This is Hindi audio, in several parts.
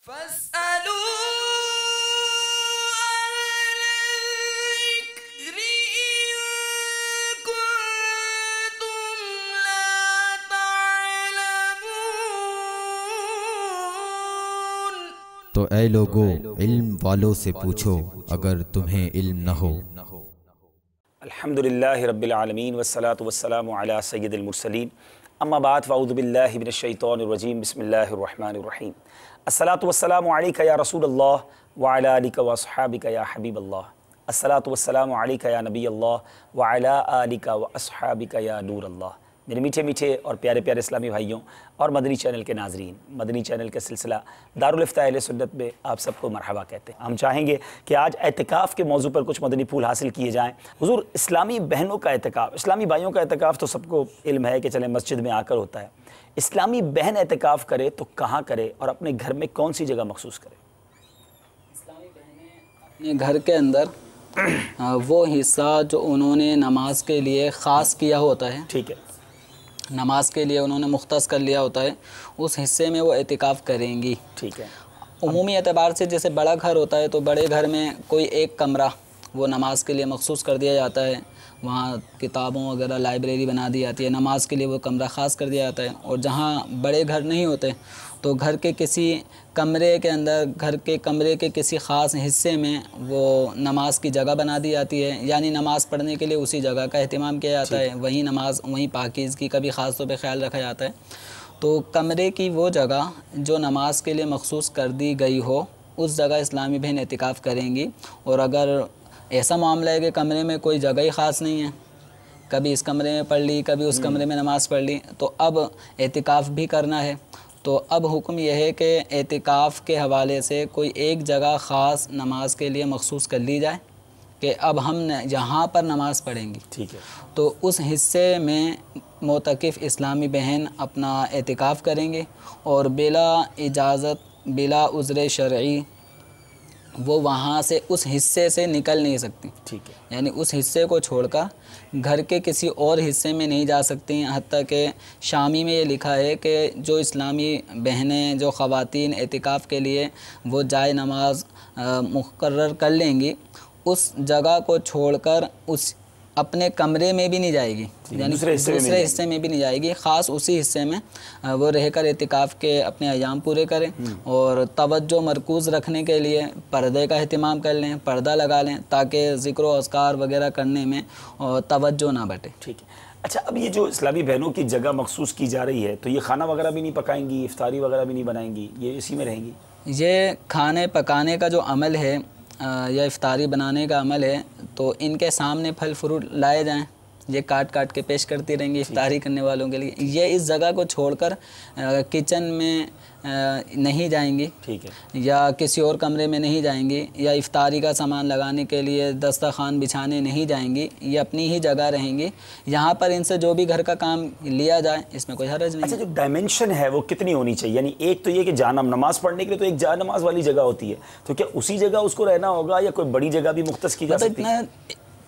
तो ऐ लोगो, इल्म वालों से पूछो अगर तुम्हें इल्म न हो। अल्हम्दुलिल्लाहि रब्बिल आलमीन वस्सलातु वस्सलामु अला सय्यिदिल मुरसलीन अम्मा बाद फ़अऊज़ु बिल्लाहि मिनश शैतानिर रजीम बिस्मिल्लाहिर रहमानिर रहीम। अस्सलातु वस्सलामु अलैका या रसूलल्लाह व अला आलिका व अस्हाबिका या हबीबल्लाह। अस्सलातु वस्सलामु अलैका या नबीयल्लाह व अला आलिका व अस्हाबिका या नूरल्लाह। मेरे मीठे मीठे और प्यारे प्यारे इस्लामी भाइयों और मदनी चैनल के नाजरीन, मदनी चैनल के सिलसिला दारुल इफ्ता अहले सुन्नत में आप सबको मरहबा कहते हैं। हम चाहेंगे कि आज एतिकाफ़ के मौजू पर कुछ मदनी फूल हासिल किए जाएँ। हुज़ूर, इस्लामी बहनों का एतिकाफ़, इस्लामी भाइयों का एतिकाफ़ तो सबको इल्म है कि चले मस्जिद में आकर होता है। इस्लामी बहन एतिकाफ़ करे तो कहाँ करे और अपने घर में कौन सी जगह मखसूस करे? इस्लामी बहनें अपने घर के अंदर वो हिस्सा जो उन्होंने नमाज के लिए ख़ास किया होता है, ठीक है, नमाज के लिए उन्होंने मुख्तस कर लिया होता है, उस हिस्से में वो एतिकाफ़ करेंगी। ठीक है। उमूमी एतबार से जैसे बड़ा घर होता है तो बड़े घर में कोई एक कमरा वो नमाज के लिए मखसूस कर दिया जाता है, वहाँ किताबों वगैरह लाइब्रेरी बना दी जाती है, नमाज के लिए वो कमरा ख़ास कर दिया जाता है। और जहाँ बड़े घर नहीं होते तो घर के किसी कमरे के अंदर, घर के कमरे के किसी ख़ास हिस्से में वो नमाज की जगह बना दी जाती है, यानी नमाज़ पढ़ने के लिए उसी जगह का अहतमाम किया जाता है। वहीं नमाज, वहीं पाकीज़गी का भी ख़ास तौर पे ख्याल रखा जाता है। तो कमरे की वो जगह जो नमाज के लिए मखसूस कर दी गई हो, उस जगह इस्लामी बहन एतिकाफ़ करेंगी। और अगर ऐसा मामला है कि कमरे में कोई जगह ही ख़ास नहीं है, कभी इस कमरे में पढ़ ली, कभी उस कमरे में नमाज़ पढ़ ली, तो अब एतिकाफ़ भी करना है। तो अब हुक्म यह है कि एतिकाफ़ के हवाले से कोई एक जगह ख़ास नमाज के लिए मखसूस कर ली जाए कि अब हम यहाँ पर नमाज़ पढ़ेंगी। ठीक है। तो उस हिस्से में मोतकिफ़ इस्लामी बहन अपना एतिकाफ़ करेंगे और बिला इजाज़त, बिला उज़्र शरई वो वहाँ से, उस हिस्से से निकल नहीं सकती। ठीक है। यानी उस हिस्से को छोड़कर घर के किसी और हिस्से में नहीं जा सकती। हत्ता कि शामी में ये लिखा है कि जो इस्लामी बहनें, जो ख़वातीन एतिकाफ़ के लिए वो जाए नमाज मुकर्रर कर लेंगी, उस जगह को छोड़कर उस अपने कमरे में भी नहीं जाएगी, यानी दूसरे हिस्से में भी नहीं जाएगी, ख़ास उसी हिस्से में वो रहकर एतिकाफ़ के अपने अयाम पूरे करें। और तवज्जो मरकूज़ रखने के लिए पर्दे का अहतमाम कर लें, पर्दा लगा लें, ताकि ज़िक्र व अस्कार वगैरह करने में तवज्जो ना बटे। ठीक है। अच्छा, अब ये जो इस्लामी बहनों की जगह मखसूस की जा रही है, तो ये खाना वगैरह भी नहीं पकाएंगी, इफ्तारी वगैरह भी नहीं बनाएंगी, ये इसी में रहेंगी? ये खाने पकाने का जो अमल है या इफ्तारी बनाने का अमल है, तो इनके सामने फल फ्रूट लाए जाएं, ये काट काट के पेश करती रहेंगी इफ्तारी करने वालों के लिए। ये इस जगह को छोड़कर किचन में नहीं जाएंगी, ठीक है, या किसी और कमरे में नहीं जाएंगी, या इफ्तारी का सामान लगाने के लिए दस्तरखान बिछाने नहीं जाएंगी, ये अपनी ही जगह रहेंगी। यहाँ पर इनसे जो भी घर का काम लिया जाए, इसमें कोई हर्ज नहीं। अच्छा, जो डायमेंशन है वो कितनी होनी चाहिए? यानी एक तो ये कि नमाज़ पढ़ने के लिए तो एक नमाज वाली जगह होती है, तो क्या उसी जगह उसको रहना होगा या कोई बड़ी जगह भी मुख्तस की जा सकती है?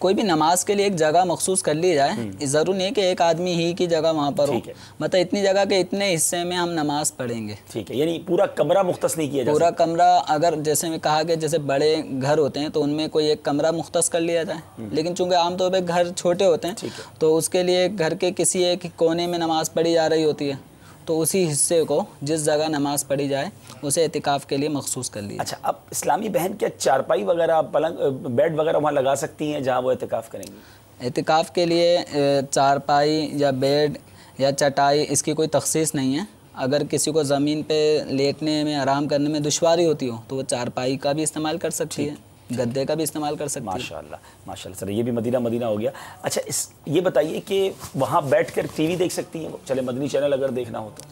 कोई भी नमाज के लिए एक जगह मखसूस कर ली जाए, ज़रूर नहीं है कि एक आदमी ही की जगह वहाँ पर हो, मतलब इतनी जगह के इतने हिस्से में हम नमाज पढ़ेंगे। ठीक है, यानी पूरा कमरा मुख्तस नहीं किया जाए। पूरा कमरा, अगर जैसे मैं कहा कि जैसे बड़े घर होते हैं तो उनमें कोई एक कमरा मुख्तस कर लिया जाए, लेकिन चूंकि आमतौर पर घर छोटे होते हैं तो उसके लिए घर के किसी एक कोने में नमाज पढ़ी जा रही होती है, तो उसी हिस्से को जिस जगह नमाज़ पढ़ी जाए उसे एतिकाफ़ के लिए मखसूस कर लिया। अच्छा, अब इस्लामी बहन क्या चारपाई वगैरह, पलंग, बेड वगैरह वहाँ लगा सकती हैं जहाँ वो एतिकाफ़ करेंगी? एतिकाफ़ के लिए चारपाई या बेड या चटाई इसकी कोई तखसीस नहीं है। अगर किसी को ज़मीन पे लेटने में, आराम करने में दुश्वारी होती हो तो वो चारपाई का भी इस्तेमाल कर सकती है, गद्दे का भी इस्तेमाल कर सकते हैं। माशाल्लाह माशाल्लाह सर, ये भी मदीना हो गया। अच्छा, ये बताइए कि वहाँ बैठकर टीवी देख सकती हैं? चले मदनी चैनल अगर देखना हो तो?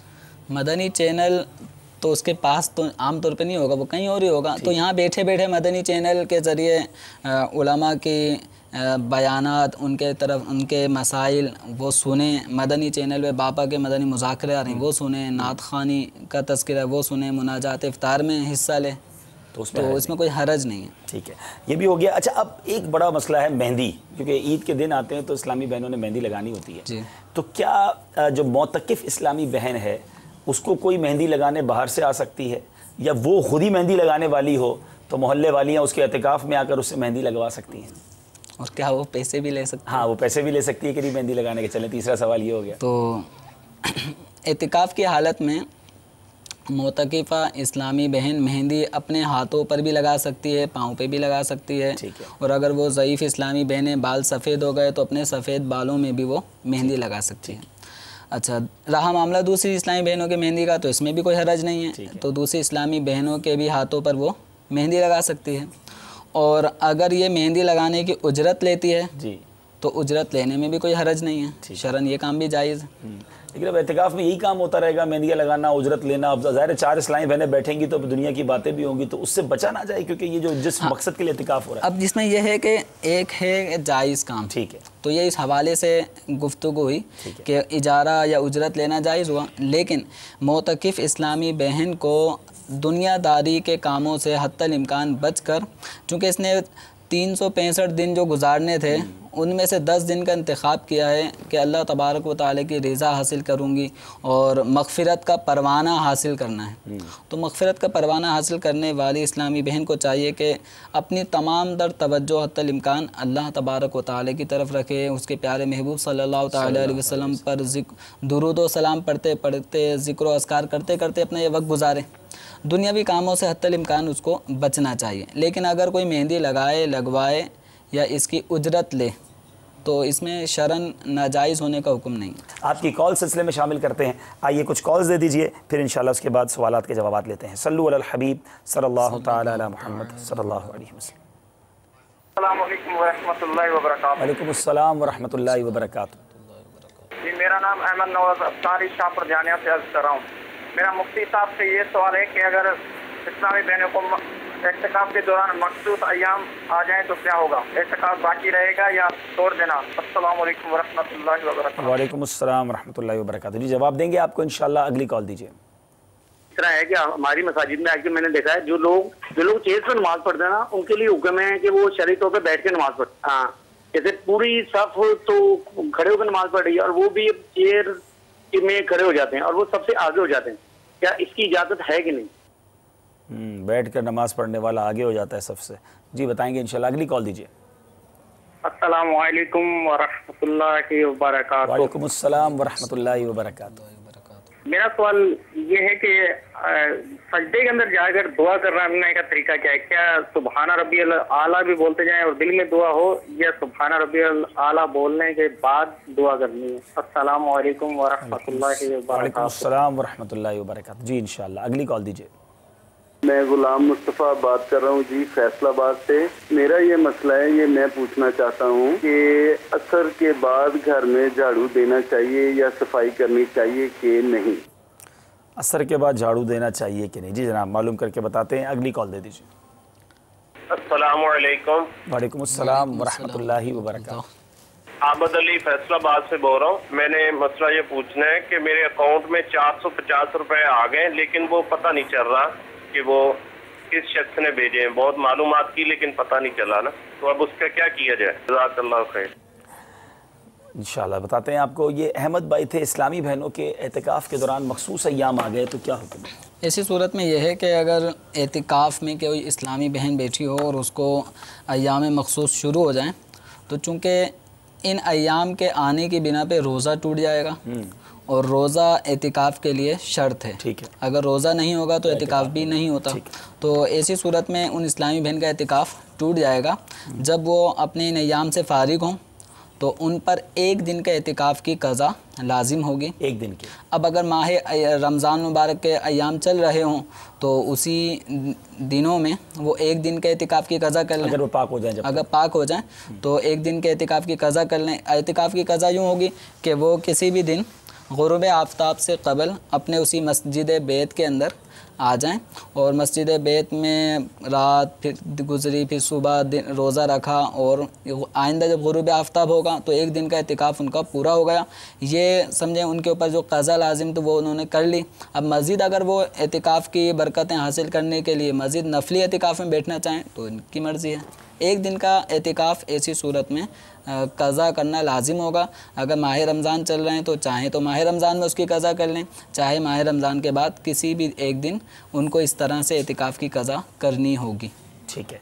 मदनी चैनल तो उसके पास तो आमतौर पे नहीं होगा, वो कहीं और ही होगा। तो यहाँ बैठे बैठे मदनी चैनल के ज़रिए उलमा की बयानात, उनके तरफ उनके मसाइल वो सुने। मदनी चैनल पे बापा के मदनी मुज़ाकरे आ रहे हैं वो सुने, नात ख़ानी का तज़किरा वो सुने, मुनाजात इफ्तार में हिस्सा लें, तो इसमें कोई हरज नहीं है। ठीक है, ये भी हो गया। अच्छा, अब एक बड़ा मसला है मेहंदी, क्योंकि ईद के दिन आते हैं तो इस्लामी बहनों ने मेहंदी लगानी होती है जी। तो क्या जो मोतकिफ़ इस्लामी बहन है उसको कोई मेहंदी लगाने बाहर से आ सकती है, या वो खुद ही मेहंदी लगाने वाली हो तो मोहल्ले वालियाँ उसके एतिकाफ़ में आकर उससे मेहंदी लगवा सकती हैं। और क्या वो पैसे भी ले सकती हैं? हाँ, वो पैसे भी ले सकती है कि नहीं मेहंदी लगाने के। चलें, तीसरा सवाल ये हो गया। तो एतिकाफ़ की हालत में मोतकिफ़ा इस्लामी बहन मेहंदी अपने हाथों पर भी लगा सकती है, पाँव पे भी लगा सकती है। ठीक है। और अगर वो ज़ईफ़ इस्लामी बहनें बाल सफ़ेद हो गए तो अपने सफ़ेद बालों में भी वो मेहंदी लगा सकती है। अच्छा, रहा मामला दूसरी इस्लामी बहनों के मेहंदी का, तो इसमें भी कोई हरज नहीं है। तो दूसरी इस्लामी बहनों के भी हाथों पर वो मेहंदी लगा सकती है। और अगर ये मेहंदी लगाने की उजरत लेती है जी, तो उजरत लेने में भी कोई हरज नहीं है, शरन ये काम भी जायज़ है। लेकिन अब एतिकाफ़ में यही काम होता रहेगा, मेहंदियाँ लगाना, उजरत लेना। अब ज़ाहिर है 4 इस्लामी बहनें बैठेंगी तो अब दुनिया की बातें भी होंगी, तो उससे बचा ना जाए, क्योंकि ये जो जिस मकसद के लिए एतिकाफ़ हो रहा है। अब जिसमें यह है कि एक है जायज़ काम, ठीक है, तो ये इस हवाले से गुफ्तगू हुई कि इजारा या उजरत लेना जायज़ हुआ। लेकिन मोतकिफ़ इस्लामी बहन को दुनियादारी के कामों से हत्तल इम्कान बच कर, चूँकि इसने 365 दिन जो गुजारने थे उनमें से 10 दिन का इंतखाब किया है कि अल्लाह तबारक व तआला की रज़ा हासिल करूँगी और मग़फ़िरत का परवाना हासिल करना है। तो मग़फ़िरत का परवाना हासिल करने वाली इस्लामी बहन को चाहिए कि अपनी तमाम दर तवज्जो हत्तल इम्कान अल्लाह तबारक व तआला की तरफ रखे, उसके प्यारे महबूब सल्लल्लाहु तआला अलैहि वसल्लम पर दुरूद व सलाम पढ़ते पढ़ते, ज़िक्र व अस्कार करते करते अपना ये वक्त गुजारे। दुनियावी कामों से हत्तल इम्कान उसको बचना चाहिए। लेकिन अगर कोई मेहंदी लगाए, लगवाए या इसकी उजरत ले तो इसमें शरन नाजायज़ होने का हुक्म नहीं है। आपकी कॉल सिलसिले में शामिल करते हैं। आइए कुछ कॉल्स दे दीजिए, फिर इंशाल्लाह उसके बाद सवालात के जवाब लेते हैं। सल्लु अलल हबीब सल्लल्लाहु तआला अला मुहम्मद सल्लल्लाहु अलैहि वसल्लम। अस्सलामु अलैकुम व रहमतुल्लाहि व बरकातहू। वालेकुम अस्सलाम व रहमतुल्लाहि व बरकातहू। जी, मेरा नाम अहमद नवाज अफ्तारी शाहपुर जानिया से अर्ज़ कर रहा हूँ। मेरा मुफ्ती साहब से ये सवाल है कि अगर इस्लामी बहनों को एतिकाफ़ के दौरान मखसूस अय्याम आ जाएं तो क्या होगा? एतिकाफ़ बाकी रहेगा या तोड़ देना? अस्सलामु अलैकुम व रहमतुल्लाहि व बरकातहू। वालेकुम अस्सलाम व रहमतुल्लाहि व बरकातहू। जी, जवाब देंगे आपको इंशाल्लाह। अगली कॉल दीजिए। इस तरह है कि हमारी मसाजिद में आके मैंने देखा है जो लोग चेयर पर नमाज पढ़ते हैं ना, उनके लिए हुक्म है कि वो शरई तौर पर बैठ के नमाज पढ़ते। हाँ, जैसे पूरी सफ तो खड़े होकर नमाज पढ़ रही है और वो भी चेयर में खड़े हो जाते हैं और वो सबसे आगे हो जाते हैं। क्या इसकी इजाज़त है कि नहीं? बैठ कर नमाज पढ़ने वाला आगे हो जाता है सबसे। जी, बताएंगे इंशाल्लाह। अगली कॉल दीजिए। अस्सलामु अलैकुम व रहमतुल्लाहि व बरकातहू। वालेकुम अस्सलाम व रहमतुल्लाहि व बरकातहू। मेरा सवाल ये है कि सजदे के अंदर जाकर दुआ करने का तरीका क्या है? क्या सुबहाना रब्बियल आला भी बोलते जाएं और दिल में दुआ हो, या सुबहाना रब्बियल आला बोलने के बाद दुआ करनी है? अस्सलामु अलैकुम व रहमतुल्लाहि व वालेकुम बरकातहू। अस्सलाम व रहमतुल्लाहि व बरकातहू। जी, इंशाल्लाह। अगली कॉल दीजिए। मैं गुलाम मुस्तफ़ा बात कर रहा हूँ जी, फैसलाबाद से। मेरा ये मसला है, ये मैं पूछना चाहता हूँ कि असर के बाद घर में झाड़ू देना चाहिए या सफाई करनी चाहिए कि नहीं? असर के बाद झाड़ू देना चाहिए कि नहीं? जी जनाब, मालूम करके बताते हैं। अगली कॉल दे दीजिए। अस्सलामु अलैकुम। वालेकुम अस्सलाम व रहमतुल्लाहि व बरकातहू। आबद अली फैसलाबाद से बोल रहा हूँ। मैंने मसला ये पूछना है कि मेरे अकाउंट में 450 रुपए आ गए, लेकिन वो पता नहीं चल रहा कि वो किस शख्स ने भेजे हैं। बहुत मालूमात की लेकिन पता नहीं चला ना, तो अब उसका क्या किया जाए? जज़ाकल्लाह खैर। इंशाल्लाह बताते हैं आपको। ये अहमद भाई थे, इस्लामी बहनों के एतिकाफ़ के दौरान मखसूस अय्याम आ गए तो क्या हुक्म है? ऐसी सूरत में यह है कि अगर एतिकाफ़ में कोई इस्लामी बहन बैठी हो और उसको अय्याम मखसूस शुरू हो जाएं, तो चूँकि इन अय्याम के आने की बिना पे रोज़ा टूट जाएगा और रोज़ा एतिकाफ़ के लिए शर्त है। ठीक है। अगर रोज़ा नहीं होगा तो एतिकाफ़ भी नहीं होता। तो ऐसी सूरत में उन इस्लामी बहन का एतिकाफ़ टूट जाएगा जब वो अपने इन अय्याम से फारिग हों, तो उन पर एक दिन के एतिकाफ़ की क़ज़ा लाजिम होगी। एक दिन की। अब अगर माह रमज़ान मुबारक के अय्याम चल रहे हों तो उसी दिनों में वो एक दिन के एतिकाफ़ की क़ज़ा कर लें। अगर वो पाक हो जाए, अगर पाक हो जाए तो एक दिन के एतिकाफ़ की क़ज़ा कर लें। एतिकाफ़ की क़ज़ा यूँ होगी कि वो किसी भी दिन ग़ुरूब आफ्ताब से क़बल अपने उसी मस्जिद बैत के अंदर आ जाएं और मस्जिद बैत में रात फिर गुजरी, फिर सुबह दिन रोज़ा रखा और आइंदा जब ग़ुरूब आफ्ताब होगा तो एक दिन का एतिकाफ़ उनका पूरा हो गया। ये समझें उनके ऊपर जो क़ज़ा लाजिम तो वो उन्होंने कर ली। अब मज़ीद अगर वो एतिकाफ़ की बरकतें हासिल करने के लिए मज़ीद नफली एतिकाफ़ में बैठना चाहें तो इनकी मर्ज़ी है। एक दिन का एतिकाफ़ ऐसी सूरत में क़ज़ा करना लाजिम होगा। अगर माह रमज़ान चल रहे हैं तो चाहे तो माह रमज़ान में उसकी क़ज़ा कर लें, चाहे माह रमज़ान के बाद किसी भी एक दिन दिन उनको इस तरह से एतिकाफ़ की क़ज़ा करनी होगी। ठीक है।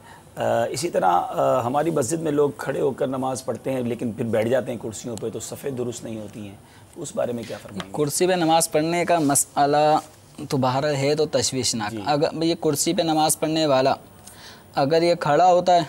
इसी तरह हमारी मस्जिद में लोग खड़े होकर नमाज़ पढ़ते हैं लेकिन फिर बैठ जाते हैं कुर्सियों पे, तो सफ़ेद दुरुस्त नहीं होती हैं, उस बारे में क्या फरमाएंगे? कुर्सी पे नमाज़ पढ़ने का मसला तो बहरहाल है तो तशवीशनाक। अगर ये कुर्सी पे नमाज़ पढ़ने वाला अगर ये खड़ा होता है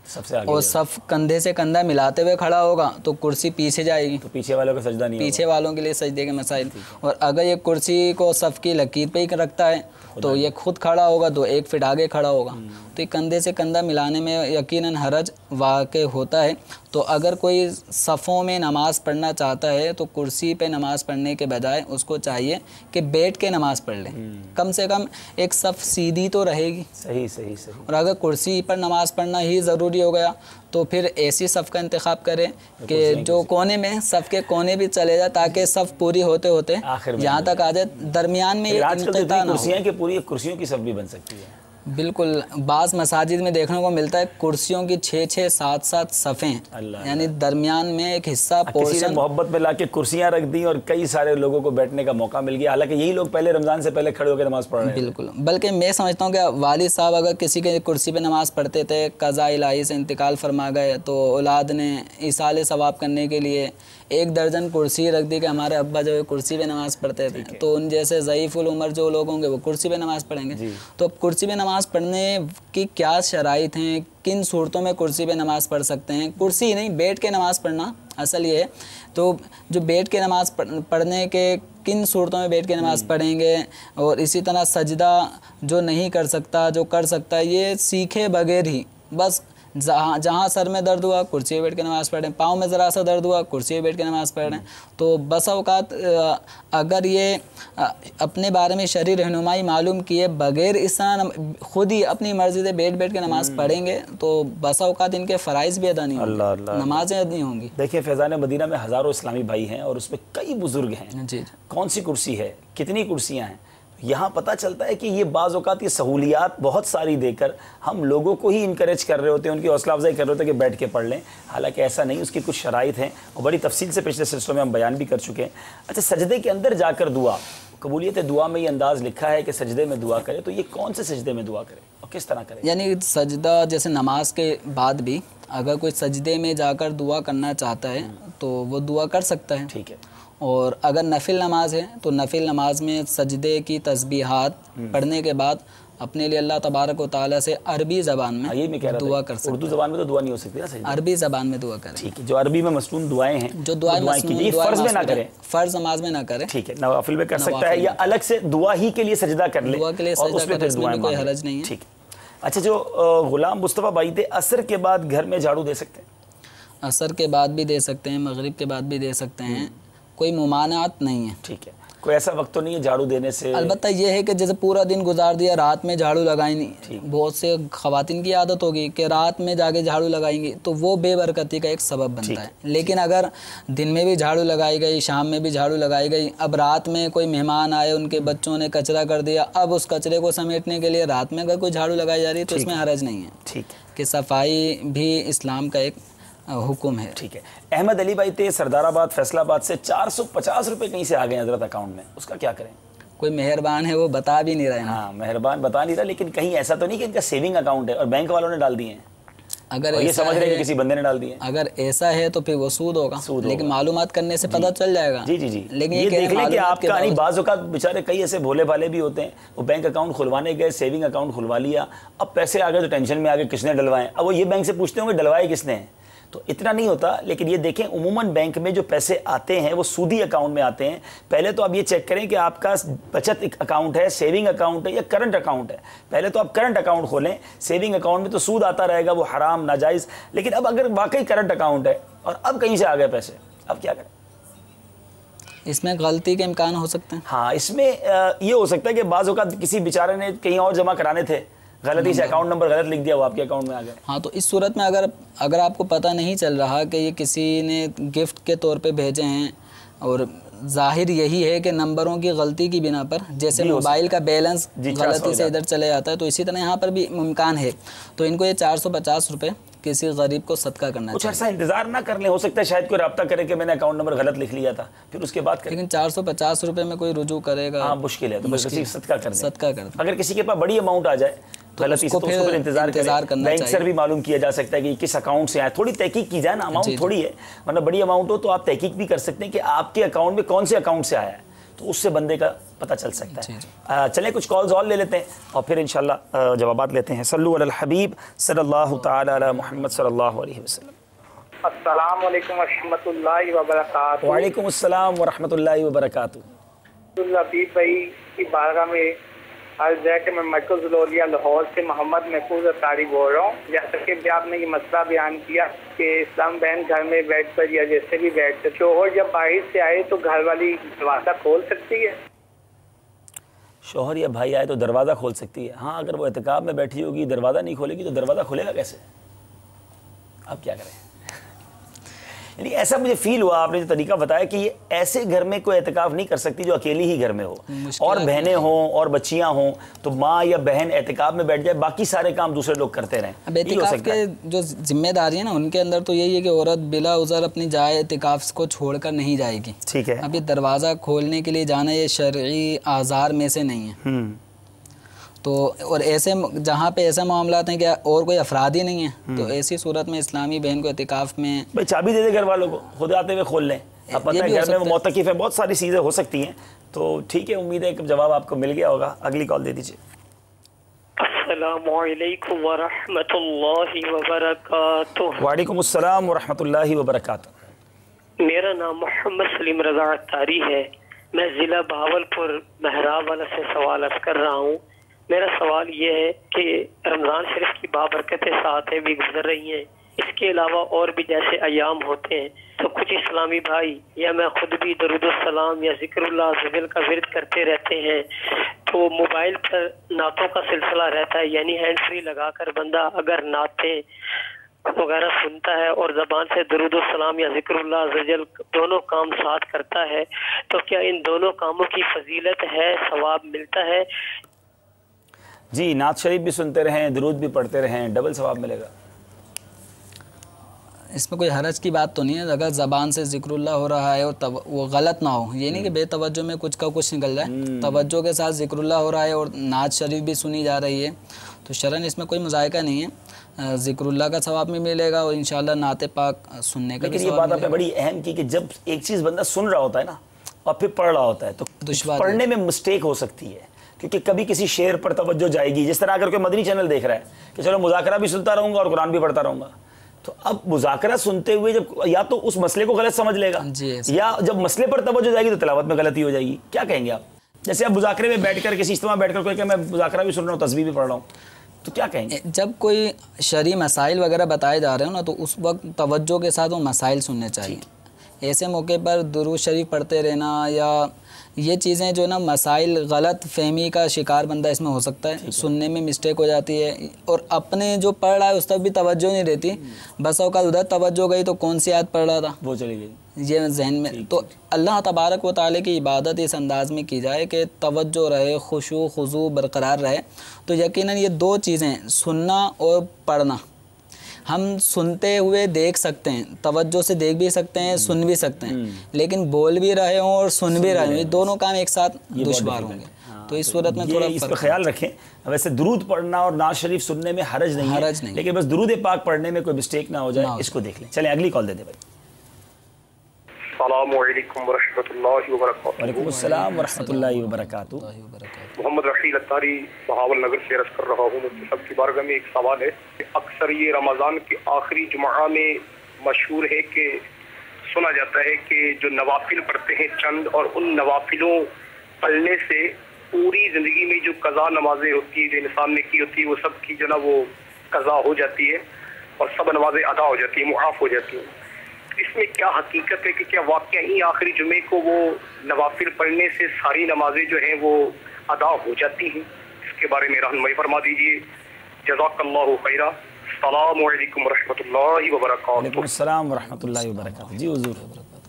सबसे आगे और सफ़ कंधे से कंधा मिलाते हुए खड़ा होगा तो कुर्सी पीछे जाएगी, तो पीछे वालों का सजदा नहीं पीछे वालों के लिए सजदे के मसाइल। और अगर ये कुर्सी को सफ़ की लकीर पे ही रखता है तो ये खुद खड़ा होगा तो 1 फीट आगे खड़ा होगा, तो ये कंधे से कंधा मिलाने में यकीनन हरज वाक़ होता है। तो अगर कोई सफ़ों में नमाज़ पढ़ना चाहता है तो कुर्सी पे नमाज़ पढ़ने के बजाय उसको चाहिए कि बैठ के नमाज़ पढ़ ले, कम से कम एक सफ़ सीधी तो रहेगी। सही सही सही। और अगर कुर्सी पर नमाज़ पढ़ना ही ज़रूरी हो गया तो फिर ऐसी सफ़ का इंतखाब करें कि जो कोने में सफ़ के कोने भी चले जाए ताकि सफ़ पूरी होते होते यहाँ तक आ जाए, दरमियान में कुर्सियाँ की पूरी कुर्सियों की सफ़ भी बन सकती है। बिल्कुल, बाज़ मसाजिद में देखने को मिलता है कुर्सियों की 6-6 7-7 सफ़ें, यानी दरमियान में एक हिस्सा पोर्शन मोहब्बत में लाके कुर्सियां रख दी और कई सारे लोगों को बैठने का मौका मिल गया। हालांकि यही लोग पहले रमज़ान से पहले खड़े होकर नमाज़ पढ़ रहे हैं। बिल्कुल, बल्कि मैं समझता हूँ कि वालिद साहब अगर किसी के कुर्सी पे नमाज़ पढ़ते थे, क़ज़ा इलाही से इंतकाल फरमा गए, तो औलाद ने इसाल सवाब करने के लिए 1 दर्जन कुर्सी रख दी कि हमारे अब्बा जो है कुर्सी पे नमाज़ पढ़ते थे, तो उन जैसे ज़ईफ़ुल उमर जो लोग होंगे वो कुर्सी पे नमाज़ पढ़ेंगे। तो अब कुर्सी पे नमाज़ पढ़ने की क्या शराइत हैं, किन सूरतों में कुर्सी पे नमाज़ पढ़ सकते हैं? कुर्सी ही नहीं, बैठ के नमाज़ पढ़ना असल ये है। तो जो बैठ के नमाज़ पढ़ने के किन सूरतों में बैठ के नमाज़ पढ़ेंगे, और इसी तरह सजदा जो नहीं कर सकता, जो कर सकता है, ये सीखे बगैर ही बस जहाँ सर में दर्द हुआ कुर्सी पे बैठ के नमाज़ पढ़ें, पाँव में ज़रा सा दर्द हुआ कुर्सी पे बैठ के नमाज़ पढ़ें। तो बस औक़ात अगर ये अपने बारे में शरई रहनुमाई मालूम किए बगैर इस तरह खुद ही अपनी मर्ज़ी से बैठ के नमाज़ पढ़ेंगे तो बस औक़ात इनके फ़राइज़ भी अदा नहीं होंगे, नमाज़ें अदा नहीं होंगी। देखिए, फैज़ान मदीना में हज़ारों इस्लामी भाई हैं और उसमें कई बुज़ुर्ग हैं। जी, कौन सी कुर्सी है, कितनी कुर्सियाँ हैं, यहाँ पता चलता है कि ये बाज़ औक़ात ये सहूलियात बहुत सारी देकर हम लोगों को ही इनकरेज कर रहे होते हैं, उनकी हौसला अफजाई कर रहे होते हैं कि बैठ के पढ़ लें। हालांकि ऐसा नहीं, उसकी कुछ शराइत हैं और बड़ी तफसील से पिछले सिलसिलों में हम बयान भी कर चुके हैं। अच्छा, सजदे के अंदर जाकर दुआ, कबूलियत दुआ में ये अंदाज़ लिखा है कि सजदे में दुआ करें, तो ये कौन से सजदे में दुआ करें और किस तरह करें? यानी सजदा जैसे नमाज के बाद भी अगर कोई सजदे में जाकर दुआ करना चाहता है तो वो दुआ कर सकता है। ठीक है। और अगर नफिल नमाज है तो नफिल नमाज में सजदे की तस्बीहात पढ़ने के बाद अपने लिए अल्लाह तबारक व तआला से अरबी ज़बान में दुआ कर सकते हैं। उर्दू ज़बान में तो दुआ नहीं हो सकती ना, सही? अरबी ज़बान में दुआ करें। ठीक है। जो अरबी में मसनून दुआएं हैं, जो दुआएं कीजिए, फ़र्ज़ में ना करें, फ़र्ज़ नमाज में ना करें। ठीक है, नवाफिल में कर सकता है या अलग से दुआ ही के लिए सजदा कर ले, दुआ के लिए सजदा करें, इसमें कोई हरज नहीं है। ठीक है। अच्छा, जो गुलाम मुस्तफ़ा भाई थे, असर के बाद घर में झाड़ू दे सकते हैं? असर के बाद भी दे सकते हैं, मगरिब के बाद भी दे सकते हैं, कोई मुमानात नहीं है। ठीक है। कोई ऐसा वक्त तो नहीं है झाड़ू देने से? अलबत्ता ये है कि जैसे पूरा दिन गुजार दिया, रात में झाड़ू लगाई नहीं, बहुत से ख़वातीन की आदत होगी कि रात में जाके झाड़ू लगाएंगी, तो वो बेबरकती का एक सबब बनता है। लेकिन अगर दिन में भी झाड़ू लगाई गई, शाम में भी झाड़ू लगाई गई, अब रात में कोई मेहमान आए, उनके बच्चों ने कचरा कर दिया, अब उस कचरे को समेटने के लिए रात में अगर कोई झाड़ू लगाई जा रही है तो इसमें हरज नहीं है। ठीक कि सफाई भी इस्लाम का एक हुक्म है। ठीक है। अहमद अली भाई थे सरदाराबाद फैसलाबाद से, 450 रुपये कहीं से आ गए हजरत अकाउंट में, उसका क्या करें? कोई मेहरबान है, वो बता भी नहीं रहे हैं। हाँ, मेहरबान बता नहीं रहा, लेकिन कहीं ऐसा तो नहीं कि इनका सेविंग अकाउंट है और बैंक वालों ने डाल दिए हैं? अगर ये समझ रहे हैं कि किसी बंदे ने डाल दिए? अगर ऐसा है तो फिर वो सूद होगा, लेकिन मालूमात करने से पता चल जाएगा। जी जी जी। लेकिन ये देख लें कि आपका नहीं, बाज़ औक़ात बेचारे कई ऐसे भोले भाले भी होते हैं, वो बैंक अकाउंट खुलवाने गए, सेविंग अकाउंट खुलवा लिया, अब पैसे आ गए तो टेंशन में आ गए किसने डलवाएं। अब वो ये बैंक से पूछते होंगे डलवाए किसने, तो इतना नहीं होता। लेकिन ये देखें, उमूमन बैंक में जो पैसे आते हैं वो सूदी अकाउंट में आते हैं। पहले तो आप ये चेक करें कि आपका बचत अकाउंट है, सेविंग अकाउंट है या करंट अकाउंट है। पहले तो आप करंट अकाउंट खोलें, सेविंग अकाउंट में तो सूद आता रहेगा, वो हराम नाजायज़। लेकिन अब अगर वाकई करंट अकाउंट है और अब कहीं से आ गए पैसे, अब क्या करें? इसमें गलती के इम्कान हो सकते हैं। हाँ, इसमें ये हो सकता है कि बाज़ औक़ात किसी बेचारे ने कहीं और जमा कराने थे, गलती से अकाउंट नंबर गलत लिख दिया, वो आपके अकाउंट में आ गया। हाँ, तो इस सूरत में अगर आपको पता नहीं चल रहा कि ये किसी ने गिफ्ट के तौर पे भेजे हैं और जाहिर यही है कि नंबरों की गलती की बिना पर, जैसे मोबाइल का बैलेंस गलती से इधर चले जाता है, तो इसी तरह यहाँ पर भी इम्कान है, तो इनको ये 450 रुपये किसी गरीब को सदका करना कुछ चाहिए। ऐसा इंतजार ना कर ले, हो सकता है शायद कोई रब्ता करे कि मैंने अकाउंट नंबर गलत लिख लिया था, फिर उसके बाद करें। लेकिन 450 रुपए में कोई रुजू करेगा? हाँ मुश्किल है, तो बस किसी सदका कर दें। सदका कर दें। अगर किसी के पास बड़ी अमाउंट आ जाए गलती से तो उसको फिर इंतजार करना, बैंक से भी मालूम किया जा सकता है कि किस अकाउंट से आए, थोड़ी तहकीक की जाए ना, अमाउंट थोड़ी है, वरना बड़ी अमाउंट हो तो आप तहकीक भी कर सकते हैं कि आपके अकाउंट में कौन से अकाउंट से आया है, तो उससे बंदे का पता चल सकता है। चलें कुछ कॉल्स और ले लेते हैं और फिर इंशाल्लाह जवाबात लेते हैं। सल्लु अलल हबीब सल्लल्लाहु तआला अला मुहम्मद सल्लल्लाहु अलैहि वसल्लम। अस्सलाम वालेकुम व रहमतुल्लाहि व बरकातुहू। वालेकुम अस्सलाम व रहमतुल्लाहि व बरकातुहू। हबीब भाई की बारगाह में अर्ज़ है कि मैं मरकज़ ज़लोलिया लाहौर से मोहम्मद महफूज अतारी बोल रहा हूँ। जैसा कि भी आपने ये मसला बयान किया कि इस्लाम बहन घर में बैठ कर या जैसे भी बैठ कर शोहर जब बाहर से आए तो घर वाली दरवाज़ा खोल सकती है? शोहर या भाई आए तो दरवाज़ा खोल सकती है। हाँ, अगर वो एहतिकाफ में बैठी होगी, दरवाज़ा नहीं खोलेगी तो दरवाज़ा खुलेगा कैसे? अब क्या करें? यानी ऐसा मुझे फील हुआ, आपने जो तरीका बताया कि ये ऐसे घर में कोई एहतिकाफ नहीं कर सकती जो अकेली ही घर में हो, और बहनें हों और बच्चियां हों, तो माँ या बहन एहतिकाफ में बैठ जाए, बाकी सारे काम दूसरे लोग करते रहें। अब एहतिकाफ के जो जिम्मेदारी है ना, उनके अंदर तो यही है कि औरत बिला उज़र अपनी जाए एहतिकाफ को छोड़कर नहीं जाएगी। ठीक है। अभी दरवाज़ा खोलने के लिए जाना ये शरई आज़ार में से नहीं है। तो और ऐसे जहाँ पे ऐसे मामला हैं कि और कोई अफराद ही नहीं है, तो ऐसी सूरत में इस्लामी बहन को एतिकाफ में भाई चाबी दे दे घर वालों को, खुद आते हुए खोल लें। अब पता है घर में वो मोतकिफ है, बहुत सारी चीज़ें हो सकती हैं। तो ठीक है, उम्मीद है कि जवाब आपको मिल गया होगा। अगली कॉल दे दीजिए। अस्सलामु अलैकुम व रहमतुल्लाहि व बरकातुहू। वालेकुम अस्सलाम व रहमतुल्लाहि व बरकातुहू। मेरा नाम मोहम्मद सलीम रज़ा अत्तारी है। मैं ज़िला बहावलपुर महराब वाला से सवाल अर्ज़ कर रहा हूँ। मेरा सवाल ये है कि रमज़ान शरीफ की बाबरकतें साथें भी गुजर रही हैं, इसके अलावा और भी जैसे अयाम होते हैं, तो कुछ इस्लामी भाई या मैं खुद भी दरूद सलाम या ज़िक्रुल्लाह ज़िक्र का विर्द करते रहते हैं, तो मोबाइल पर नातों का सिलसिला रहता है, यानी हैंड फ्री लगाकर बंदा अगर नाते वगैरह सुनता है और ज़बान से दरूद सलाम या ज़िक्रुल्लाह ज़िक्र दोनों काम साथ करता है, तो क्या इन दोनों कामों की फजीलत है, सवाब मिलता है? जी, नात शरीफ भी सुनते रहें, दरूद भी पढ़ते रहें, डबल सवाब मिलेगा। इसमें कोई हरज की बात तो नहीं है। अगर ज़बान से ज़िक्रुल्लाह हो रहा है और वो गलत ना हो, ये नहीं कि बेतवज्जो में कुछ का कुछ निकल जाए, तवज्जो के साथ ज़िक्रुल्लाह हो रहा है और नात शरीफ भी सुनी जा रही है, तो शरन इसमें कोई मुज़ायका नहीं है। ज़िक्रुल्लाह का सवाब भी मिलेगा और इंशाअल्लाह नाते पाक सुनने का भी सवाब। ये बात आपने बड़ी अहम की कि जब एक चीज़ बंदा सुन रहा होता है ना और फिर पढ़ रहा होता है, तो पढ़ने में मिस्टेक हो सकती है, क्योंकि कभी किसी शेर पर तवज्जो जाएगी। जिस तरह अगर कोई मदनी चैनल देख रहा है कि चलो मुज़ाकरा भी सुनता रहूँगा और कुरान भी पढ़ता रहूँगा, तो अब मुज़ाकरा सुनते हुए जब या तो उस मसले को गलत समझ लेगा, या जब मसले पर तवज्जो जाएगी तो तिलावत में गलती हो जाएगी। क्या कहेंगे आप? जैसे आप मुज़ाकरे में बैठकर किसी इज्तिमा में बैठकर कोई कहे मैं मुज़ाकरा भी सुन रहा हूँ, तस्बीह भी पढ़ रहा हूँ, तो क्या कहेंगे? जब कोई शरई मसाइल वगैरह बताए जा रहे हो ना, तो उस वक्त तवज्जो के साथ वो मसाइल सुनने चाहिए। ऐसे मौके पर दुरूद शरीफ पढ़ते रहना या ये चीज़ें जो ना मसाइल गलत फहमी का शिकार बंदा इसमें हो सकता है, सुनने में मिस्टेक हो जाती है और अपने जो पढ़ रहा है उस तक भी तवज्जो नहीं रहती। बस औकात उधर तवज्जो गई तो कौन सी आयत पढ़ रहा था वो चली गई, ये जहन में। तो अल्लाह तबारक व तआला की इबादत इस अंदाज में की जाए कि तवज्जो रहे, खुशू खुजू बरकरार रहे, तो यकीनन ये दो चीज़ें सुनना और पढ़ना हम सुनते हुए देख सकते हैं, तवज्जो से देख भी सकते हैं, सुन भी सकते हैं, लेकिन बोल भी रहे हों और सुन भी रहे हों, ये दोनों काम एक साथ दुश्वार होंगे। तो इस सूरत में थोड़ा इस पर ख्याल रखें। वैसे दुरूद पढ़ना और नाज शरीफ सुनने में हरज नहीं है, लेकिन बस दुरूद पाक पढ़ने में कोई मिस्टेक ना हो जाए, इसको देख लें। चलें अगली कॉल दे दे भाई। अस्सलामु अलैकुम व रहमतुल्लाहि व बरकातुहू। वालेकुम अस्सलाम व रहमतुल्लाहि व बरकातुहू। मोहम्मद रशीद अत्तारी बहावल नगर से अर्ज़ कर रहा हूँ। मुझसे सबकी बारगाह में एक सवाल है। अक्सर ये रमज़ान के आखिरी जुमा में मशहूर है कि सुना जाता है कि जो नवाफिल पढ़ते हैं चंद, और उन नवाफिलों पढ़ने से पूरी ज़िंदगी में जो कज़ा नमाजें होती है जो इंसान ने की होती है वो सब की जो ना वो कज़ा हो जाती है और सब नमाजें अदा हो जाती है, मुआफ़ हो जाती हैं। इसमें क्या हकीकत है कि क्या वाकई ही आखिरी जुमे को वो नवाफिल पढ़ने से सारी नमाजें जो हैं वो अदा हो जाती हैं? इसके बारे में रहनुमाई फरमा दीजिए। जज़ाकल्लाहु खैरा। अस्सलामु अलैकुम व रहमतुल्लाहि व बरकातुहू। वालेकुम अस्सलाम व रहमतुल्लाहि व बरकातुहू। जी हुजूर,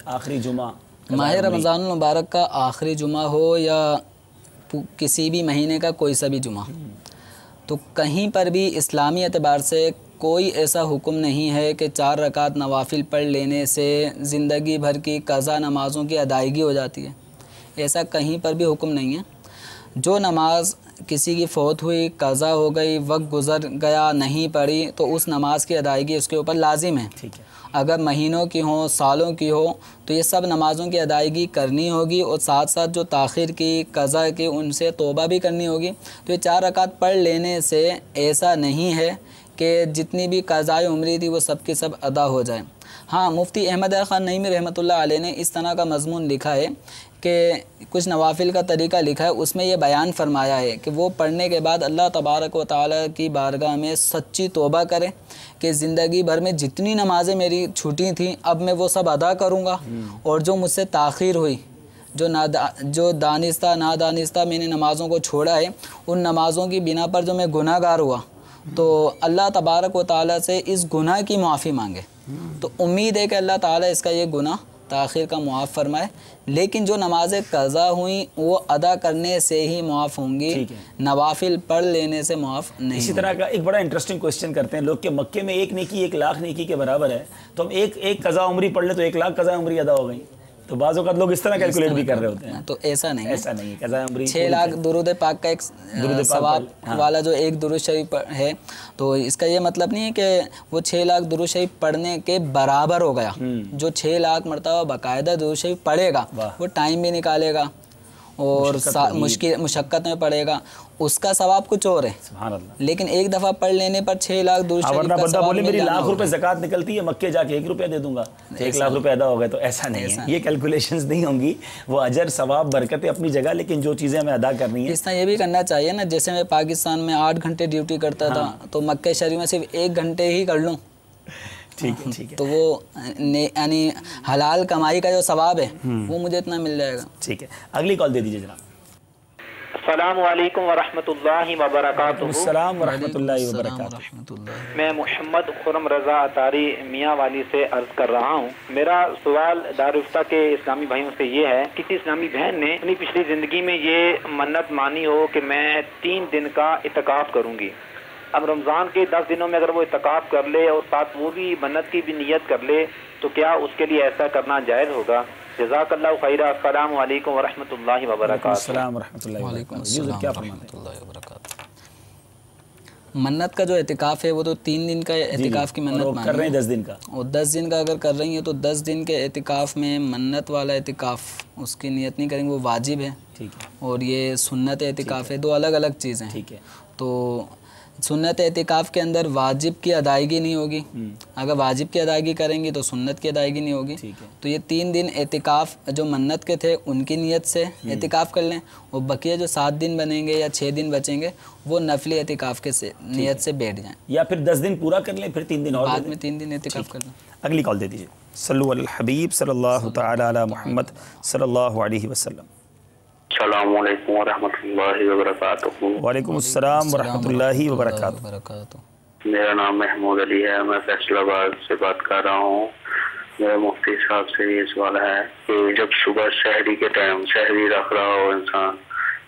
आखिरी जुमा माह रमज़ान मुबारक का आखिरी जुमा हो या किसी भी महीने का कोई सा भी जुमा, तो कहीं पर भी इस्लामी एतबार से कोई ऐसा हुक्म नहीं है कि 4 रकात नवाफिल पढ़ लेने से ज़िंदगी भर की क़ज़ा नमाज़ों की अदायगी हो जाती है। ऐसा कहीं पर भी हुक्म नहीं है। जो नमाज किसी की फ़ौत हुई, क़ज़ा हो गई, वक्त गुज़र गया, नहीं पढ़ी, तो उस नमाज की अदायगी उसके ऊपर लाजिम है। ठीक है। अगर महीनों की हो, सालों की हो, तो ये सब नमाज़ों की अदायगी करनी होगी और साथ साथ जो ताख़िर की, क़ज़ा की, उनसे तौबा भी करनी होगी। तो ये 4 रकात पढ़ लेने से ऐसा नहीं है कि जितनी भी क़ज़ाए उम्री थी वो सब की सब अदा हो जाए। हाँ, मुफ्ती अहमद ख़ान नईमी रहमतुल्लाह अलैह ने इस तरह का मज़मून लिखा है कि कुछ नवाफिल का तरीका लिखा है, उसमें ये बयान फरमाया है कि वो पढ़ने के बाद अल्लाह तबारक व तआला की बारगाह में सच्ची तौबा करें कि ज़िंदगी भर में जितनी नमाज़ें मेरी छूटी थी अब मैं वो सब अदा करूँगा, और जो मुझसे ताख़ीर हुई, जो दानिस्ता नादानिस्ता मैंने नमाज़ों को छोड़ा है, उन नमाज़ों की बिना पर जो मैं गुनाहगार हुआ, तो अल्लाह तबारक व तआला से इस गुनाह की माफ़ी मांगे। तो उम्मीद है कि अल्लाह ताला इसका ये गुनाह ताख़ीर का मुआफ़ फरमाए। लेकिन जो नमाज़ें क़ज़ा हुई वो अदा करने से ही मुआफ़ होंगी, नवाफिल पढ़ लेने से मुआफ़ नहीं। इसी तरह का एक बड़ा इंटरेस्टिंग क्वेश्चन करते हैं लोग कि मक्के में एक नेकी 1 लाख नेकी के बराबर है, तो हम एक क़ज़ा उम्री पढ़ ले तो 1 लाख क़ज़ा उम्री अदा हो गई। तो बाज़ औक़ात लोग इस तरह कैलकुलेट भी कर रहे होते हैं। तो ऐसा नहीं, ऐसा नहीं है। क़ज़ा उम्री 6 लाख दुरूद पाक का एक सवाब वाला जो एक दुरूद शरीफ है, तो इसका ये मतलब नहीं है कि वो 6 लाख दुरूद शरीफ पढ़ने के बराबर हो गया। जो 6 लाख मरतबा बाकायदा दुरूद शरीफ पढ़ेगा, वो टाइम भी निकालेगा और मुशक्क़त में पढ़ेगा, उसका सवाब कुछ और है। सुभान अल्लाह। लेकिन एक दफ़ा पढ़ लेने पर 6 लाख दुरूद शरीफ का सवाब बोले मेरी लाख रुपए ज़कात निकलती है, मक्के जाके 1 रुपया दे दूंगा, 1 लाख रुपए अदा हो गए, तो ऐसा नहीं है। ये कैलकुलेशंस नहीं होंगी। वो अजर सवाब बरकतें अपनी जगह, लेकिन जो चीज़ें हमें अदा करनी है, इस तरह ये भी करना चाहिए ना। जैसे मैं पाकिस्तान में 8 घंटे ड्यूटी करता था, तो मक्के शरीफ में सिर्फ 1 घंटे ही कर लूँ, ठीक है, ठीक है, तो वो यानी हलाल कमाई का जो सवाब है वो मुझे इतना मिल जाएगा। ठीक है। अगली कॉल दे दीजिए जनाब। अस्सलामु अलैकुम वरहमतुल्लाहि वबरकातुहू। अस्सलाम वरहमतुल्लाहि वबरकातुहू। मैं मोहम्मद खुरम रज़ा अतारी मियाँ वाली से अर्ज़ कर रहा हूँ। मेरा सवाल दारुफ्ता के इस्लामी भाइयों से ये है, किसी इस्लामी बहन ने अपनी पिछली ज़िंदगी में ये मन्नत मानी हो कि मैं 3 दिन का इत्काफ़ करूँगी। अब रमज़ान के 10 दिनों में अगर वो इत्काफ़ कर ले और साथ वो भी मन्नत की भी नियत कर ले, तो क्या उसके लिए ऐसा करना जायज़ होगा? जज़ाकल्लाहु खैरा। अस्सलामु अलैकुम वरहमतुल्लाहि वबरकातुहू। मन्नत का जो एतिकाफ़ है वो तो 3 दिन का एतिकाफ़ की मन्नत कर रहे हैं, 10 दिन का, और 10 दिन का अगर कर रही हैं तो 10 दिन के एतिकाफ़ में मन्नत वाला एतिकाफ़ उसकी नियत नहीं करेंगे, वो वाजिब है। ठीक है। और ये सुन्नत एतिकाफ़ है, 2 अलग अलग चीज़ें। ठीक है। तो सुन्नत एतिकाफ़ के अंदर वाजिब की अदायगी नहीं होगी, अगर वाजिब की अदायगी करेंगी तो सुन्नत की अदायगी नहीं होगी। तो ये 3 दिन एतिकाफ़ जो मन्नत के थे उनकी नियत से एतिकाफ़ कर लें, और बकिया जो 7 दिन बनेंगे या 6 दिन बचेंगे वो नफली एतिकाफ़ के से नियत से बैठ जाएँ, या फिर 10 दिन पूरा कर लें, फिर 3 दिन और बाद में 3 दिन एतिकाफ़ कर लें। अगली कॉल दे दीजिए। सल्लु अल हबीब सल्लल्लाहु तआला अला मुहम्मद सल्लल्लाहु अलैहि वसल्लम। अस्सलामु अलैकुम वरहमतुल्लाहि वबरकातुहू। वालेकुम अस्सलाम वरहमतुल्लाहि वबरकातुहू। मेरा नाम महमूद अली है, मैं फैसलाबाद से बात कर रहा हूँ। मेरा मुफ्ती साहब से ये सवाल है कि जब सुबह शहरी के टाइम शहरी रख रहा हो इंसान,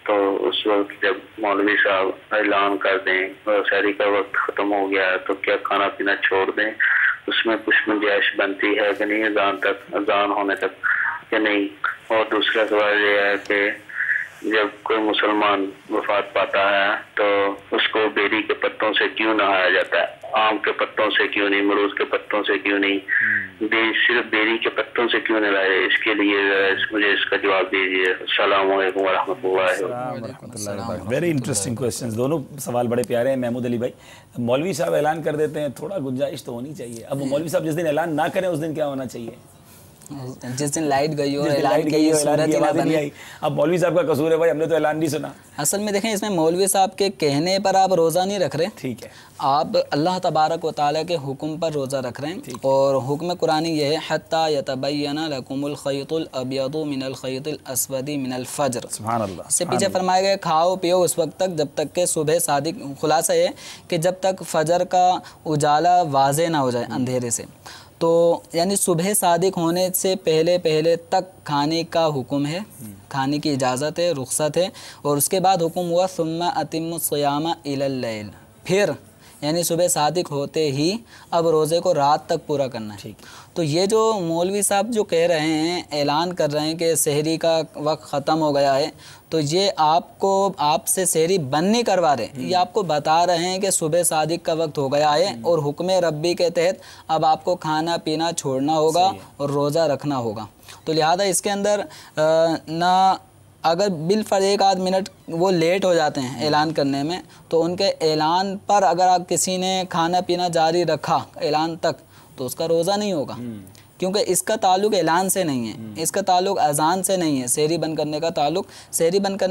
तो उस वक्त जब मौलवी साहब ऐलान कर दें और शहरी का वक्त ख़त्म हो गया है, तो क्या खाना पीना छोड़ दें? उसमें कुछ गुंजाइश बनती है कि नहीं अजान होने तक कि नहीं? और दूसरा सवाल ये है कि जब कोई मुसलमान वफात पाता है तो उसको बेरी के पत्तों से क्यों नहाया जाता है? आम के पत्तों से क्यों नहीं, मरूद के पत्तों से क्यों नहीं, सिर्फ बेरी के पत्तों से क्यों नहाया? इसके लिए मुझे इसका जवाब दीजिए। अस्सलामु अलैकुम वरहमतुल्लाहि वबरकातुहू। वेरी इंटरेस्टिंग क्वेश्चंस, दोनों सवाल बड़े प्यारे हैं महमूद अली भाई। मौलवी साहब ऐलान कर देते हैं, थोड़ा गुंजाइश तो होनी चाहिए। अब मौलवी साहब जिस दिन ऐलान ना करें उस दिन क्या होना चाहिए? जिस दिन लाइट गई हो, ऐलान की सूरत ही ना बने। अब मौलवी साहब का कसूर है भाई, हमने तो ऐलान नहीं सुना। असल में देखें, इसमें मौलवी साहब के कहने पर आप रोज़ा नहीं रख रहे, ठीक है, आप अल्लाह तबारक व तआला के हुक्म पर रोज़ा रख रहे हैं। और हुक्म कुरानी ये है, हत्ता यतबय्यना लकुमुल खयतुल अब्यदु मिनल खयतिल अस्वदी मिनल फज्र। सुभान अल्लाह। इससे पीछे फरमाया गया खाओ पियो उस वक्त तक जब तक के सुबह सादिक, खुलासा है कि जब तक फजर का उजाला वाज़े ना हो जाए अंधेरे से। तो यानी सुबह सादिक होने से पहले पहले तक खाने का हुक्म है, खाने की इजाज़त है, रुख्सत है। और उसके बाद हुक्म हुआ सुम्मा अतिम्मुस सियामा इलल लैल, फिर यानी सुबह सादिक होते ही अब रोज़े को रात तक पूरा करना है। तो ये जो मौलवी साहब जो कह रहे हैं, ऐलान कर रहे हैं कि सहरी का वक्त ख़त्म हो गया है, तो ये आपसे सहरी बंद नहीं करवा रहे, ये आपको बता रहे हैं कि सुबह सादिक का वक्त हो गया है और हुक्म रब्बी के तहत अब आपको खाना पीना छोड़ना होगा और रोज़ा रखना होगा। तो लिहाजा इसके अंदर ना अगर बिलफर्ज एक आध मिनट वो लेट हो जाते हैं ऐलान करने में, तो उनके ऐलान पर अगर आप किसी ने खाना पीना जारी रखा ऐलान तक, तो उसका रोज़ा नहीं होगा, क्योंकि इसका ताल्लुक ऐलान से नहीं है, इसका ताल्लुक अजान से नहीं है। सहरी बंद करने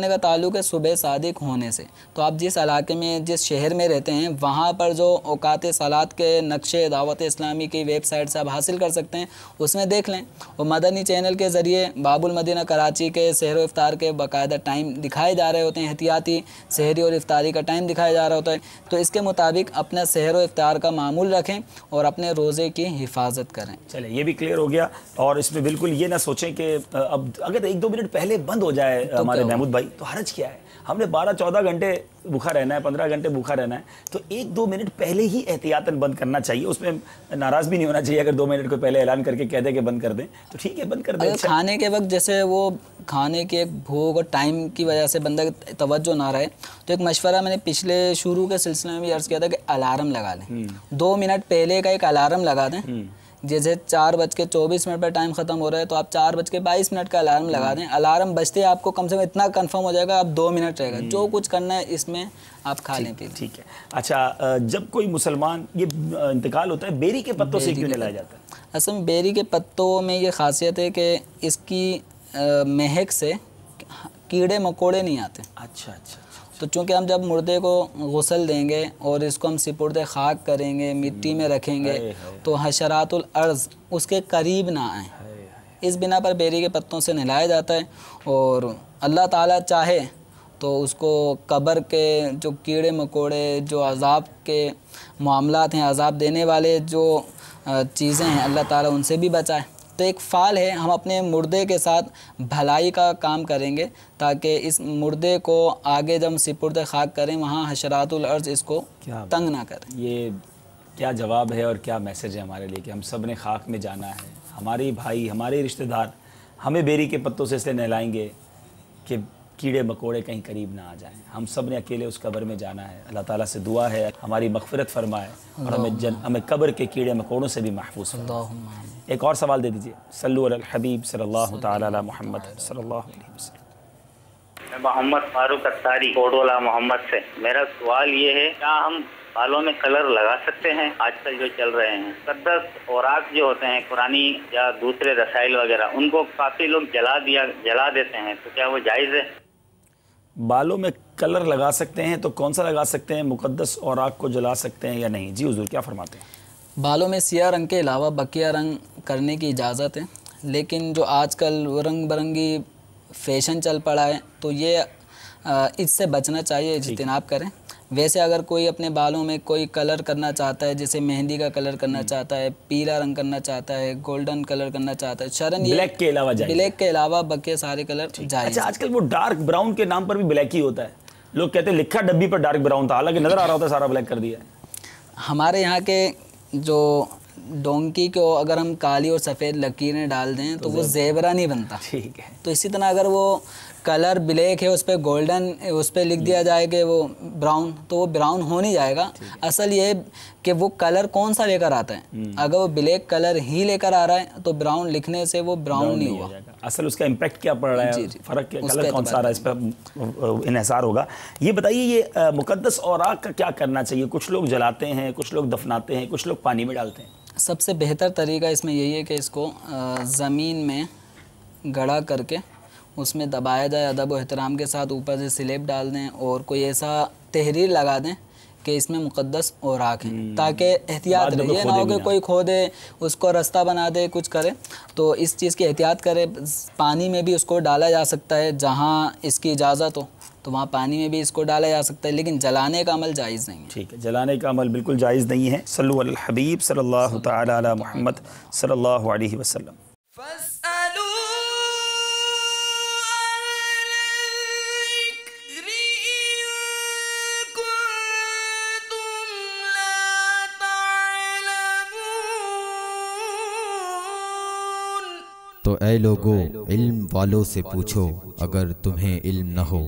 का ताल्लुक है सुबह सादिक होने से। तो आप जिस इलाके में, जिस शहर में रहते हैं, वहाँ पर जो औकात सलात के नक्शे दावत इस्लामी की वेबसाइट से आप हासिल कर सकते हैं, उसमें देख लें। और मदनी चैनल के ज़रिए बाबुल मदीना कराची के सहर इफ्तार के बाकायदा टाइम दिखाए जा रहे होते हैं, एहतियाती सहरी और इफ्तारी का टाइम दिखाया जा रहा होता है। तो इसके मुताबिक अपना सहर इफ्तार का मामूल रखें और अपने रोज़े की हिफाजत करें। चलें, ये भी क्लियर हो गया। और इसमें बिल्कुल ये ना सोचें कि अब अगर 1-2 मिनट पहले बंद हो जाए तो हमारे महमूद भाई, तो हर्ज क्या है? हमने 12-14 घंटे भूखा रहना है, 15 घंटे भूखा रहना है, तो 1-2 मिनट पहले ही एहतियातन बंद करना चाहिए। उसमें नाराज़ भी नहीं होना चाहिए अगर 2 मिनट को पहले ऐलान करके कह दे कि बंद कर दें, तो ठीक है, बंद कर दें। अच्छा। खाने के वक्त जैसे वो खाने के एक भूख और टाइम की वजह से बंदा तवज्जो ना रहे, तो एक मशवरा मैंने पिछले शुरू के सिलसिले में भी अर्ज़ किया था कि अलार्म लगा लें। 2 मिनट पहले का एक अलार्म लगा दें। जैसे 4:24 पर टाइम ख़त्म हो रहा है, तो आप 4:22 का अलार्म लगा दें। अलार्म बजते आपको कम से कम इतना कंफर्म हो जाएगा, आप 2 मिनट रहेगा, जो कुछ करना है इसमें आप खा लें पी। ठीक है। अच्छा, जब कोई मुसलमान ये इंतकाल होता है, बेरी के पत्तों से क्यों नहलाया जाता है? असल में बेरी के पत्तों में ये खासियत है कि इसकी महक से कीड़े मकोड़े नहीं आते। अच्छा अच्छा। तो चूँकि हम जब मुर्दे को गुस्ल देंगे और इसको हम सिपुर्द खाक करेंगे, मिट्टी में रखेंगे, तो हशरातुल अर्ज़ उसके करीब ना आए, इस बिना पर बेरी के पत्तों से नहलाया जाता है। और अल्लाह ताला चाहे तो उसको कब्र के जो कीड़े मकोड़े, जो अज़ाब के मामलात हैं, अज़ाब देने वाले जो चीज़ें हैं, अल्लाह ताला उनसे भी बचाए। तो एक फ़ाल है, हम अपने मुर्दे के साथ भलाई का काम करेंगे ताकि इस मुर्दे को आगे जब हम सिपुर्द खाक करें, वहाँ हशरातुल अर्ज़ इसको तंग ना करें। ये क्या जवाब है और क्या मैसेज है हमारे लिए कि हम सब ने खाक में जाना है। हमारे भाई, हमारे रिश्तेदार हमें बेरी के पत्तों से इसलिए नहलाएंगे कि कीड़े मकोड़े कहीं करीब ना आ जाएं। हम सब ने अकेले उस कब्र में जाना है। अल्लाह ताला से दुआ है हमारी मग़फ़िरत फरमाए और हमें कब्र के कीड़े मकोड़ों से भी महफूज फरमाए। एक और सवाल दे दीजिए। सल्लु अलल हबीब सल्लल्लाहु तआला अला मुहम्मद सल्लल्लाहु अलैहि वसल्लम। मैं मोहम्मद फारूक अत्तारी कोटवाला मोहम्मद से। मेरा सवाल ये है, क्या हम बालों में कलर लगा सकते हैं? आजकल जो चल रहे हैं मुक़द्दस औराक जो होते हैं, कुरानी या दूसरे रसाइल वगैरह, उनको काफ़ी लोग जला देते हैं, तो क्या वो जायज़ है? बालों में कलर लगा सकते हैं, तो कौन सा लगा सकते हैं? मुक़द्दस औराक को जला सकते हैं या नहीं? जी हुज़ूर, क्या फरमाते हैं? बालों में सियाह रंग के अलावा बकिया रंग करने की इजाज़त है, लेकिन जो आजकल रंग बिरंगी फ़ैशन चल पड़ा है, तो ये इससे बचना चाहिए, इज्तिनाब करें। वैसे अगर कोई अपने बालों में कोई कलर करना चाहता है, जैसे मेहंदी का कलर करना चाहता है, पीला रंग करना चाहता है, गोल्डन कलर करना चाहता है, शरन ये ब्लैक के अलावा जाए, ब्लैक के अलावा बाकी सारे कलर जाए। अच्छा, आजकल वो डार्क ब्राउन के नाम पर भी ब्लैक ही होता है। लोग कहते हैं लिखा डब्बी पर डार्क ब्राउन था, हालांकि नज़र आ रहा होता है सारा ब्लैक कर दिया है। हमारे यहाँ के जो डोंकी को अगर हम काली और सफ़ेद लकीरें डाल दें तो वो ज़ेबरा नहीं बनता। ठीक है। तो इसी तरह अगर वो कलर ब्लैक है, उस पर गोल्डन, उस पर लिख दिया जाए कि वो ब्राउन, तो वो ब्राउन हो नहीं जाएगा। असल ये कि वो कलर कौन सा लेकर आता है। अगर वो ब्लैक कलर ही लेकर आ रहा है तो ब्राउन लिखने से वो ब्राउन नहीं हुआ। असल उसका इम्पैक्ट क्या पड़ रहा है, फ़र्क कलर कौन सा आ रहा है, इस पर इन्हिसार होगा। ये बताइए, ये मुक़द्दस औराक का क्या करना चाहिए? कुछ लोग जलाते हैं, कुछ लोग दफनाते हैं, कुछ लोग पानी में डालते हैं। सबसे बेहतर तरीका इसमें यही है कि इसको ज़मीन में गड़ा करके उसमें दबाया जाए, अदब व एहतराम के साथ ऊपर से स्लेब डाल दें और कोई ऐसा तहरीर लगा दें कि इसमें मुक़द्दस औराक है, ताकि एहतियात रहे। ये ना हो कि कोई खो दे, उसको रास्ता बना दे, कुछ करे। तो इस चीज़ की एहतियात करें। पानी में भी उसको डाला जा सकता है, जहाँ इसकी इजाज़त हो तो वहाँ पानी में भी इसको डाला जा सकता है, लेकिन जलाने का अमल जायज़ नहीं है। ठीक है, जलाने का अमल बिल्कुल जायज़ नहीं है। सल्लु अलल हबीब सल्लल्लाहु तआला अला मुहम्मद सल्लल्लाहु अलैहि वसल्लम। तो ऐ लोगों, इल्म वालों से पूछो अगर तुम्हें इल्म न हो।